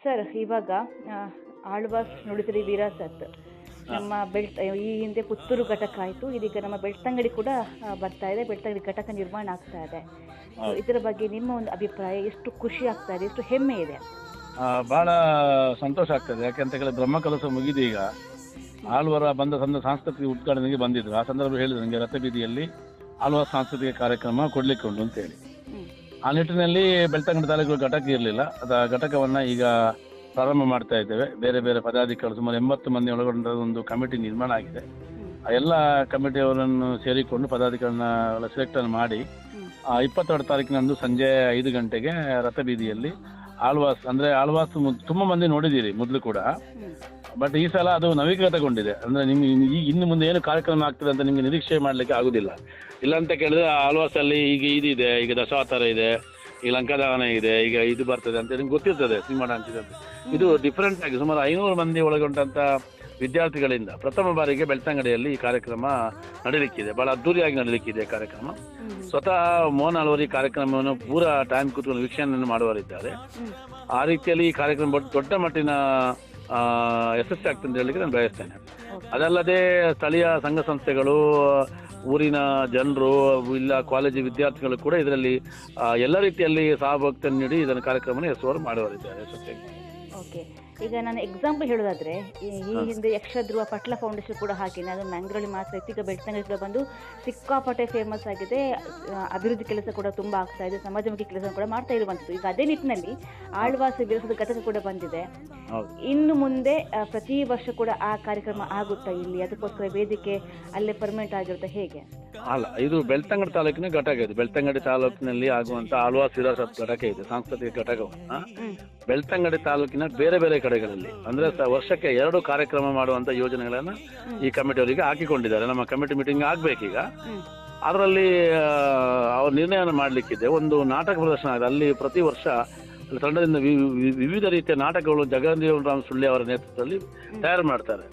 Sir ಇವಾಗ ಆಳ್ವಾಸ್ ನುಡಿಸಿರಿ ವಿರಾಸತ್ ನಮ್ಮ ಈ ಹಿಂದೆ ಪುತ್ತೂರು ಘಟಕ ಆಯಿತು, ಇದೀಗ ನಮ್ಮ ಬೆಳ್ತಂಗಡಿ ಕೂಡ ಬರ್ತಾ ಇದೆ. ಬೆಳ್ತಂಗಡಿ ಘಟಕ ನಿರ್ಮಾಣ ಆಗ್ತಾ ಇದೆ. ಇದರ ಬಗ್ಗೆ ನಿಮ್ಮ ಒಂದು ಅಭಿಪ್ರಾಯ, ಎಷ್ಟು ಖುಷಿ ಆಗ್ತಾ ಇದೆ, ಎಷ್ಟು ಹೆಮ್ಮೆ ಇದೆ? ಬಹಳ ಸಂತೋಷ ಆಗ್ತದೆ. ಯಾಕೆಂತ ಕೇಳಿದ್ರೆ ಬ್ರಹ್ಮಕಲಶ ಮುಗಿದು ಈಗ ಆಳ್ವರ ಬಂದ ಸಾಂಸ್ಕೃತಿಕ ಉದ್ಘಾಟನೆಗೆ ಬಂದಿದ್ರು. ಆ ಸಂದರ್ಭ ಹೇಳಿದ್ರು ನನಗೆ ರಥಬೀದಿಯಲ್ಲಿ ಆಳ್ವಾಸ್ ಸಾಂಸ್ಕೃತಿಕ ಕಾರ್ಯಕ್ರಮ ಕೊಡ್ಲಿಕ್ಕೆ ಉಂಟು ಅಂತ ಹೇಳಿ. ಆ ನಿಟ್ಟಿನಲ್ಲಿ ಬೆಳ್ತಂಗಡಿ ತಾಲೂಕು ಘಟಕ ಇರಲಿಲ್ಲ, ಅದ ಘಟಕವನ್ನ ಈಗ ಪ್ರಾರಂಭ ಮಾಡ್ತಾ ಇದ್ದೇವೆ. ಬೇರೆ ಬೇರೆ ಪದಾಧಿಕಾರಿಗಳು ಸುಮಾರು 80 ಮಂದಿ ಒಳಗೊಂಡ ಒಂದು ಕಮಿಟಿ ನಿರ್ಮಾಣ ಆಗಿದೆ. ಆ ಎಲ್ಲ ಕಮಿಟಿಯವರನ್ನು ಸೇರಿಕೊಂಡು ಪದಾಧಿಕಾರಿನ ಸೆಲೆಕ್ಟ್ ಮಾಡಿ 22 ತಾರೀಕಿನಂದು ಸಂಜೆ 5 ಗಂಟೆಗೆ ರಥಬೀದಿಯಲ್ಲಿ ಆಳ್ವಾಸ್ ಅಂದ್ರೆ ಆಳ್ವಾಸ್ ತುಂಬಾ ಮಂದಿ ನೋಡಿದ್ದೀರಿ ಮೊದಲು ಕೂಡ, ಬಟ್ ಈ ಸಲ ಅದು ನವೀಕೃತಗೊಂಡಿದೆ. ಅಂದ್ರೆ ನಿಮ್ಗೆ ಇನ್ನು ಮುಂದೆ ಏನು ಕಾರ್ಯಕ್ರಮ ಆಗ್ತದೆ ಅಂತ ನಿಮ್ಗೆ ನಿರೀಕ್ಷೆ ಮಾಡ್ಲಿಕ್ಕೆ ಆಗುದಿಲ್ಲ. ಇಲ್ಲ ಅಂತ ಕೇಳಿದ್ರೆ ಆಳ್ವಾಸ್ ಅಲ್ಲಿ ಈಗ ಇದಿದೆ, ಈಗ ದಶಾವತಾರ ಇದೆ, ಈಗ ಲಂಕಾದಹನ ಇದೆ, ಈಗ ಇದು ಬರ್ತದೆ ಅಂತ ನಿಮ್ಗೆ ಗೊತ್ತಿರ್ತದೆ. ಸಿನಿಮಾ ಡಾನ್ಸ್ ಇದೆ ಅಂತ. ಇದು ಡಿಫ್ರೆಂಟ್ ಆಗಿ ಸುಮಾರು 500 ಮಂದಿ ಒಳಗೊಂಡಂತ ವಿದ್ಯಾರ್ಥಿಗಳಿಂದ ಪ್ರಥಮ ಬಾರಿಗೆ ಬೆಳ್ತಂಗಡಿಯಲ್ಲಿ ಈ ಕಾರ್ಯಕ್ರಮ ನಡೀಲಿಕ್ಕಿದೆ. ಬಹಳ ಅದ್ದೂರಿಯಾಗಿ ನಡೀಲಿಕ್ಕಿದೆ ಕಾರ್ಯಕ್ರಮ. ಸ್ವತಃ ಮೋಹನ್ ಆಳ್ವರು ಈ ಕಾರ್ಯಕ್ರಮವನ್ನು ಪೂರಾ ಟೈಮ್ ಕೂತ್ಕೊಂಡು ವೀಕ್ಷಣೆಯನ್ನು ಮಾಡುವರಿದ್ದಾರೆ. ಆ ರೀತಿಯಲ್ಲಿ ಈ ಕಾರ್ಯಕ್ರಮ ದೊಡ್ಡ ಮಟ್ಟಿನ ಯಶಸ್ವಿ ಆಗ್ತದೆ ಅಂತ ಹೇಳಲಿಕ್ಕೆ ನಾನು ಬಯಸ್ತೇನೆ. ಅದಲ್ಲದೆ ಸ್ಥಳೀಯ ಸಂಘ ಸಂಸ್ಥೆಗಳು, ಊರಿನ ಜನರು, ಇಲ್ಲ ಕಾಲೇಜು ವಿದ್ಯಾರ್ಥಿಗಳು ಕೂಡ ಇದರಲ್ಲಿ ಎಲ್ಲ ರೀತಿಯಲ್ಲಿ ಸಹಭಾಗಿತ್ವ ನೀಡಿ ಇದನ್ನು ಕಾರ್ಯಕ್ರಮವನ್ನು ಯಶಸ್ವಿ ಮಾಡುವರಿದ್ದಾರೆ. ಓಕೆ, ಈಗ ನಾನು ಎಕ್ಸಾಂಪಲ್ ಹೇಳೋದಾದ್ರೆ ಈ ಹಿಂದೆ ಯಕ್ಷಧ್ರುವ ಪಟ್ಲ ಫೌಂಡೇಶನ್ ಕೂಡ ಹಾಕಿನಿ, ಅದು ಮ್ಯಾಂಗ್ರೋಳಿ ಮಾತ್ರ ಇತ್ತೀಗ ಬೆಳ್ತಂಗಡಿ ಕೂಡ ಬಂದು ಸಿಕ್ಕಾಪಟ್ಟೆ ಫೇಮಸ್ ಆಗಿದೆ. ಅಭಿವೃದ್ಧಿ ಕೆಲಸ ಕೂಡ ತುಂಬ ಆಗ್ತಾ ಇದೆ, ಸಮಾಜಮುಖಿ ಕೆಲಸ ಕೂಡ ಮಾಡ್ತಾ ಇರುವಂಥದ್ದು. ಈಗ ಅದೇ ನಿಟ್ಟಿನಲ್ಲಿ ಆಳ್ವಾಸ್ ವಿರಸದ ಘಟಕ ಕೂಡ ಬಂದಿದೆ. ಇನ್ನು ಮುಂದೆ ಪ್ರತಿ ವರ್ಷ ಕೂಡ ಆ ಕಾರ್ಯಕ್ರಮ ಆಗುತ್ತಾ ಇಲ್ಲಿ? ಅದಕ್ಕೋಸ್ಕರ ವೇದಿಕೆ ಅಲ್ಲೇ ಪರ್ಮನೆಂಟ್ ಆಗಿರುತ್ತೆ ಹೇಗೆ? ಅಲ್ಲ, ಇದು ಬೆಳ್ತಂಗಡಿ ತಾಲೂಕಿನ ಘಟಕ ಇದೆ. ಬೆಳ್ತಂಗಡಿ ತಾಲೂಕಿನಲ್ಲಿ ಆಗುವಂತ ಆಳ್ವಾಸ್ ವಿರಾಸತ್ ಘಟಕ ಇದೆ, ಸಾಂಸ್ಕೃತಿಕ ಘಟಕವನ್ನ ಬೆಳ್ತಂಗಡಿ ತಾಲೂಕಿನ ಬೇರೆ ಬೇರೆ ಕಡೆಗಳಲ್ಲಿ ಅಂದ್ರೆ ವರ್ಷಕ್ಕೆ 2 ಕಾರ್ಯಕ್ರಮ ಮಾಡುವಂತ ಯೋಜನೆಗಳನ್ನ ಈ ಕಮಿಟಿಯವರಿಗೆ ಹಾಕಿಕೊಂಡಿದ್ದಾರೆ. ನಮ್ಮ ಕಮಿಟಿ ಮೀಟಿಂಗ್ ಆಗ್ಬೇಕೀಗ. ಅದರಲ್ಲಿ ಅವ್ರ ನಿರ್ಣಯವನ್ನು ಮಾಡ್ಲಿಕ್ಕಿದೆ. ಒಂದು ನಾಟಕ ಪ್ರದರ್ಶನ ಆಗಿದೆ ಅಲ್ಲಿ. ಪ್ರತಿ ವರ್ಷ ಅಲ್ಲಿ ತಂಡದಿಂದ ವಿವಿಧ ರೀತಿಯ ನಾಟಕಗಳು ಜಗಜೀವನ್ ರಾಮ್ ಸುಳ್ಳಿ ಅವರ ನೇತೃತ್ವದಲ್ಲಿ ತಯಾರು ಮಾಡ್ತಾರೆ.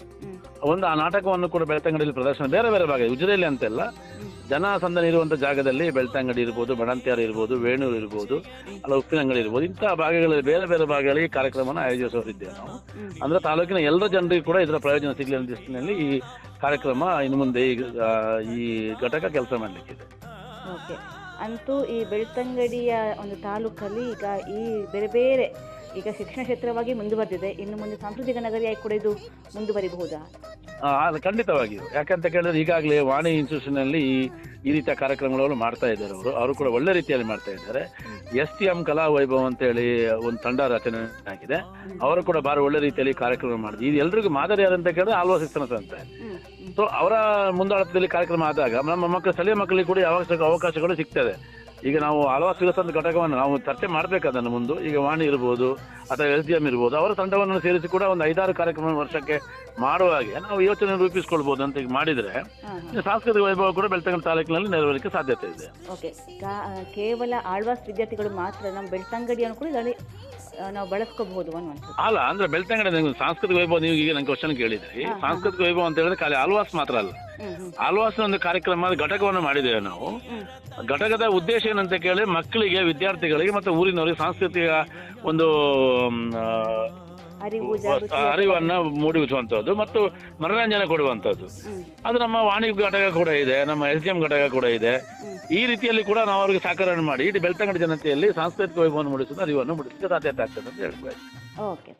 ಆ ನಾಟಕವನ್ನು ಕೂಡ ಬೆಳ್ತಂಗಡಿಯಲ್ಲಿ ಪ್ರದರ್ಶನ ಬೇರೆ ಬೇರೆ ಭಾಗ, ಉಜಿರೆಯಲ್ಲಿ ಅಂತೆಲ್ಲ ಜನಸಂದಣಿ ಇರುವಂತ ಜಾಗದಲ್ಲಿ ಬೆಳ್ತಂಗಡಿ ಇರ್ಬೋದು, ಬಣಂತ್ಯಾರ ಇರ್ಬೋದು, ವೇಣೂರು ಇರ್ಬೋದು, ಅಲ್ಲ ಉಪ್ಪಿನಂಗಡಿ ಇರ್ಬೋದು, ಇಂತಹ ಭಾಗಗಳಲ್ಲಿ ಬೇರೆ ಬೇರೆ ಭಾಗಗಳಿಗೆ ಕಾರ್ಯಕ್ರಮನ ಆಯೋಜಿಸೋರಿದ್ದೇವೆ ನಾವು. ಅಂದ್ರೆ ತಾಲೂಕಿನ ಎಲ್ಲ ಜನರಿಗೂ ಕೂಡ ಇದರ ಪ್ರಯೋಜನ ಸಿಗಲಿ ಅನ್ನೋ ದೃಷ್ಟಿನಲ್ಲಿ ಈ ಕಾರ್ಯಕ್ರಮ ಇನ್ನು ಮುಂದೆ ಈ ಘಟಕ ಕೆಲಸ ಮಾಡಲಿಕ್ಕಿದೆ. ಓಕೆ, ಅಂತೂ ಈ ಬೆಳ್ತಂಗಡಿಯ ಒಂದು ತಾಲೂಕಲ್ಲಿ ಈಗ ಈ ಬೇರೆ ಬೇರೆ ಈಗ ಶಿಕ್ಷಣ ಕ್ಷೇತ್ರವಾಗಿ ಮುಂದುವರೆದಿದೆ. ಇನ್ನು ಮುಂದೆ ಸಾಂಸ್ಕೃತಿಕ ನಗರಿಯಾಗಿ ಕೂಡ ಇದು ಮುಂದುವರಿಬಹುದಾ? ಖಂಡಿತವಾಗಿಯೂ. ಯಾಕಂತ ಕೇಳಿದ್ರೆ ಈಗಾಗಲೇ ವಾಣಿ ಇನ್ಸ್ಟಿಟ್ಯೂಷನ್ ಅಲ್ಲಿ ಈ ರೀತಿಯ ಕಾರ್ಯಕ್ರಮಗಳನ್ನು ಮಾಡ್ತಾ ಇದ್ದಾರೆ. ಅವರು ಕೂಡ ಒಳ್ಳೆ ರೀತಿಯಲ್ಲಿ ಮಾಡ್ತಾ ಇದ್ದಾರೆ. STM ಕಲಾ ವೈಭವ ಅಂತ ಹೇಳಿ ಒಂದು ತಂಡ ರಚನೆ ಆಗಿದೆ. ಅವರು ಕೂಡ ಬಾರಿ ಒಳ್ಳೆ ರೀತಿಯಲ್ಲಿ ಕಾರ್ಯಕ್ರಮ ಮಾಡಿದ್ರು. ಇದು ಎಲ್ರಿಗೂ ಮಾದರಿ ಯಾರಂತ ಕೇಳಿದ್ರೆ ಆಳ್ವಾಸ್ ಶಿಕ್ಷಣ ಸಂಸ್ಥೆ. ಸೊ ಅವರ ಮುಂದಾಳತ್ವದಲ್ಲಿ ಕಾರ್ಯಕ್ರಮ ಆದಾಗ ನಮ್ಮ ಮಕ್ಕಳು, ಸ್ಥಳೀಯ ಮಕ್ಕಳಿಗೆ ಕೂಡ ಅವಕಾಶಗಳು ಸಿಗ್ತದೆ. ಈಗ ನಾವು ಆಳ್ವಾಸ್ ವಿರಸದ ಘಟಕವನ್ನು ನಾವು ಚರ್ಚೆ ಮಾಡಬೇಕದನ್ನು ಮುಂದೆ. ಈಗ ವಾಣಿ ಇರ್ಬೋದು ಅಥವಾ SDM ಇರ್ಬೋದು, ಅವರ ತಂಡವನ್ನು ಸೇರಿಸಿ ಕೂಡ ಒಂದು 5-6 ಕಾರ್ಯಕ್ರಮ ವರ್ಷಕ್ಕೆ ಮಾಡುವ ಹಾಗೆ ನಾವು ಯೋಚನೆ ರೂಪಿಸ್ಕೊಳ್ಬಹುದು ಅಂತ ಈಗ ಮಾಡಿದ್ರೆ ಸಾಂಸ್ಕೃತಿಕ ವೈಭವ ಕೂಡ ಬೆಳ್ತಂಗಡಿ ತಾಲೂಕಿನಲ್ಲಿ ನೆರವೇರಿಕೆ ಸಾಧ್ಯತೆ ಇದೆ. ಓಕೆ, ಕೇವಲ ಆಳ್ವಾಸ್ ವಿದ್ಯಾರ್ಥಿಗಳು ಮಾತ್ರ ನಮ್ಮ ಬೆಳ್ತಂಗಡಿಯನ್ನು ಕೂಡ ನಾವು ಬಳಸ್ಕೋಬಹುದು ಅನ್ನುವಂಥದ್ದು ಅಲ್ಲ. ಅಂದ್ರೆ ಬೆಳ್ತಂಗಡಿ ಸಾಂಸ್ಕೃತಿಕ ವೈಭವ, ನೀವು ಈಗ ನಂಗೆ ಕ್ವಶನ್ ಕೇಳಿದ್ರಿ. ಸಾಂಸ್ಕೃತಿಕ ವೈಭವ ಅಂತ ಹೇಳಿದ್ರೆ ಖಾಲಿ ಆಳ್ವಾಸ್ ಮಾತ್ರ ಅಲ್ಲ. ಆಳ್ವಾಸ್ ಒಂದು ಕಾರ್ಯಕ್ರಮ ಘಟಕವನ್ನು ಮಾಡಿದ್ದೇವೆ ನಾವು. ಘಟಕದ ಉದ್ದೇಶ ಏನಂತ ಕೇಳಿ ಮಕ್ಕಳಿಗೆ, ವಿದ್ಯಾರ್ಥಿಗಳಿಗೆ ಮತ್ತು ಊರಿನವರಿಗೆ ಸಾಂಸ್ಕೃತಿಕ ಒಂದು ಅರಿವನ್ನ ಮೂಡಿಸುವಂತದ್ದು ಮತ್ತು ಮನರಂಜನೆ ಕೊಡುವಂತದ್ದು. ಅದು ನಮ್ಮ ವಾಣಿ ಘಟಕ ಕೂಡ ಇದೆ, ನಮ್ಮ SDM ಘಟಕ ಕೂಡ ಇದೆ. ಈ ರೀತಿಯಲ್ಲಿ ಕೂಡ ನಾವು ಅವರಿಗೆ ಸಹಕಾರ ಮಾಡಿ ಇಡೀ ಬೆಳ್ತಂಗಡಿ ಜನತೆಯಲ್ಲಿ ಸಾಂಸ್ಕೃತಿಕ ವೈಭವವನ್ನು ಮೂಡಿಸುವುದು, ಅರಿವನ್ನು ಮೂಡಿಸಲಿಕ್ಕೆ ಸಾಧ್ಯತೆ ಆಗ್ತದೆ ಅಂತ ಹೇಳ್ಬೋದು. ಓಕೆ.